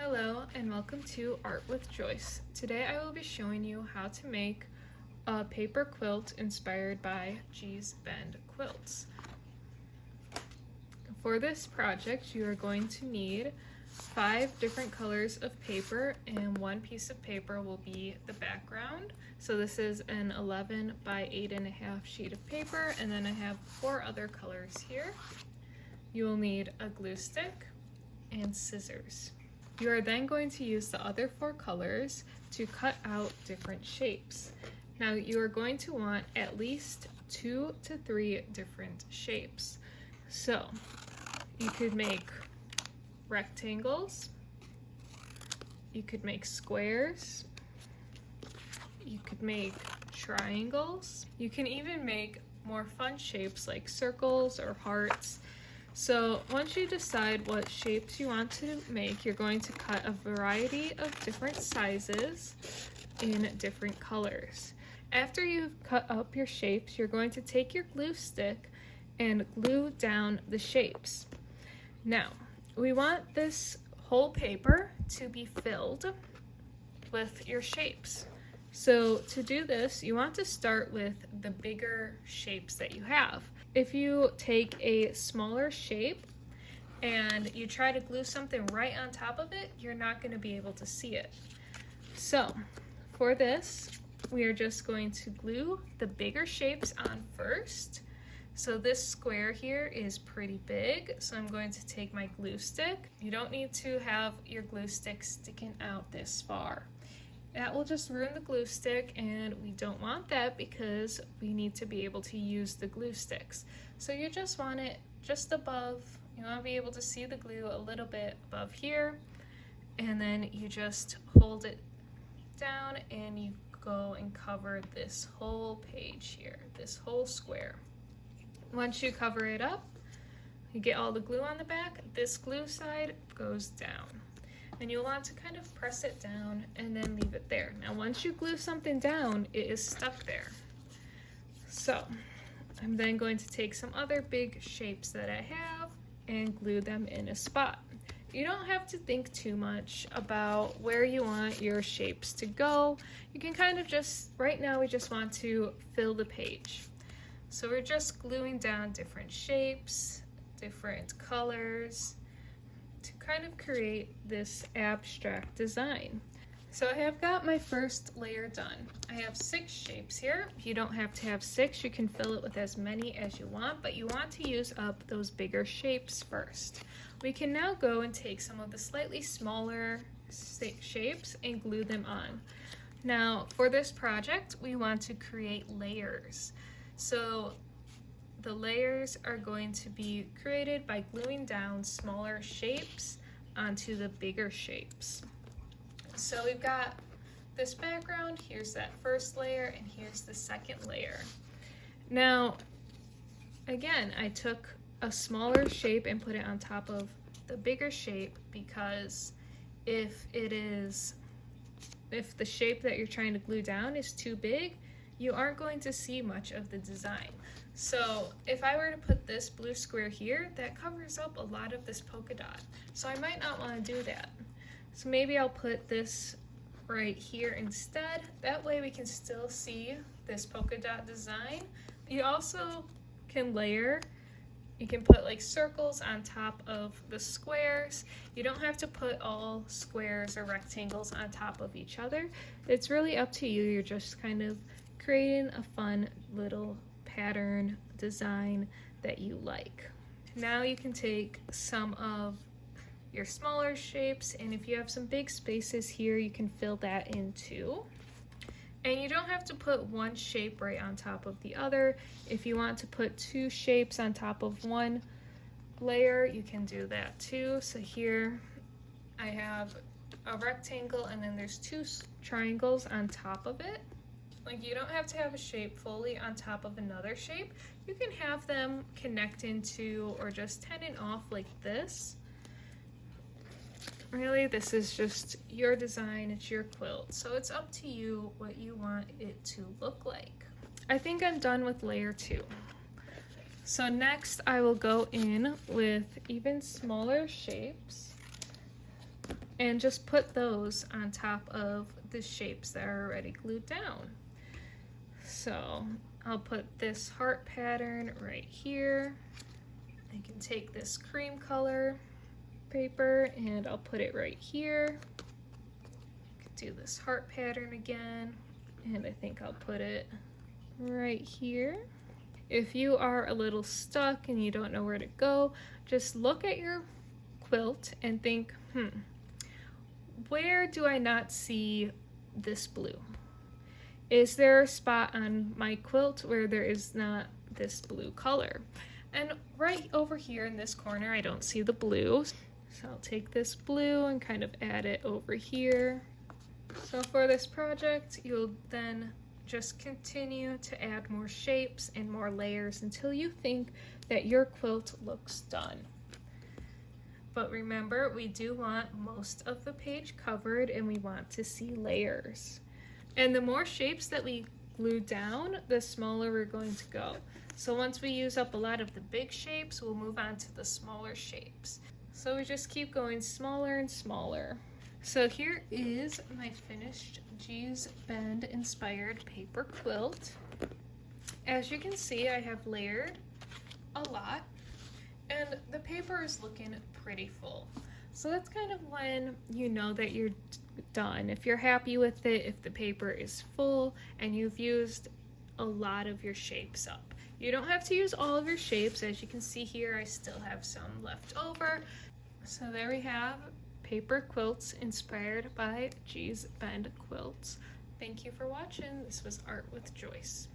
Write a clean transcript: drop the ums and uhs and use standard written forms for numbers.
Hello and welcome to Art with Joyce. Today I will be showing you how to make a paper quilt inspired by G's Bend quilts. For this project you are going to need 5 different colors of paper, and one piece of paper will be the background. So this is an 11 by 8.5 sheet of paper, and then I have 4 other colors here. You will need a glue stick and scissors. You are then going to use the other 4 colors to cut out different shapes. Now you are going to want at least 2 to 3 different shapes. So you could make rectangles, you could make squares, you could make triangles, you can even make more fun shapes like circles or hearts. So once you decide what shapes you want to make, you're going to cut a variety of different sizes in different colors. After you've cut up your shapes, you're going to take your glue stick and glue down the shapes. Now, we want this whole paper to be filled with your shapes. So to do this, you want to start with the bigger shapes that you have. If you take a smaller shape and you try to glue something right on top of it, you're not going to be able to see it. So for this, we are just going to glue the bigger shapes on first. So this square here is pretty big, so I'm going to take my glue stick. You don't need to have your glue stick sticking out this far. That will just ruin the glue stick, and we don't want that because we need to be able to use the glue sticks. So you just want it just above, you want to be able to see the glue a little bit above here, and then you just hold it down and you go and cover this whole page here, this whole square. Once you cover it up, you get all the glue on the back, this glue side goes down. And you'll want to kind of press it down and then leave it there. Now once you glue something down, it is stuck there. So I'm then going to take some other big shapes that I have and glue them in a spot. You don't have to think too much about where you want your shapes to go. You can kind of just, right now we just want to fill the page. So we're just gluing down different shapes, different colors, to kind of create this abstract design. So I have got my first layer done. I have 6 shapes here. You don't have to have 6, you can fill it with as many as you want, but you want to use up those bigger shapes first. We can now go and take some of the slightly smaller shapes and glue them on. Now for this project, we want to create layers. So the layers are going to be created by gluing down smaller shapes onto the bigger shapes. So we've got this background, here's that first layer, and here's the second layer. Now, again, I took a smaller shape and put it on top of the bigger shape because if the shape that you're trying to glue down is too big, you aren't going to see much of the design. So if I were to put this blue square here, that covers up a lot of this polka dot. So I might not want to do that. So maybe I'll put this right here instead. That way we can still see this polka dot design. You also can layer. You can put like circles on top of the squares. You don't have to put all squares or rectangles on top of each other. It's really up to you. You're just kind of creating a fun little pattern design that you like. Now you can take some of your smaller shapes, and if you have some big spaces here, you can fill that in too. And you don't have to put one shape right on top of the other. If you want to put 2 shapes on top of one layer, you can do that too. So here I have a rectangle and then there's 2 triangles on top of it. Like, you don't have to have a shape fully on top of another shape. You can have them connect into or just tenon off like this. Really, this is just your design, it's your quilt, so it's up to you what you want it to look like. I think I'm done with layer 2. So next I will go in with even smaller shapes and just put those on top of the shapes that are already glued down. So I'll put this heart pattern right here. I can take this cream color paper and I'll put it right here. I can do this heart pattern again, and I think I'll put it right here. If you are a little stuck and you don't know where to go, just look at your quilt and think, where do I not see this blue? Is there a spot on my quilt where there is not this blue color? And right over here in this corner, I don't see the blue. So I'll take this blue and kind of add it over here. So for this project, you'll then just continue to add more shapes and more layers until you think that your quilt looks done. But remember, we do want most of the page covered and we want to see layers. And the more shapes that we glue down, the smaller we're going to go. So once we use up a lot of the big shapes, we'll move on to the smaller shapes. So we just keep going smaller and smaller. So here is my finished G's Bend inspired paper quilt. As you can see, I have layered a lot and the paper is looking pretty full. So that's kind of when you know that you're done. If you're happy with it, if the paper is full and you've used a lot of your shapes up. You don't have to use all of your shapes. As you can see here, I still have some left over. So there we have paper quilts inspired by G's Bend Quilts. Thank you for watching. This was Art with Joyce.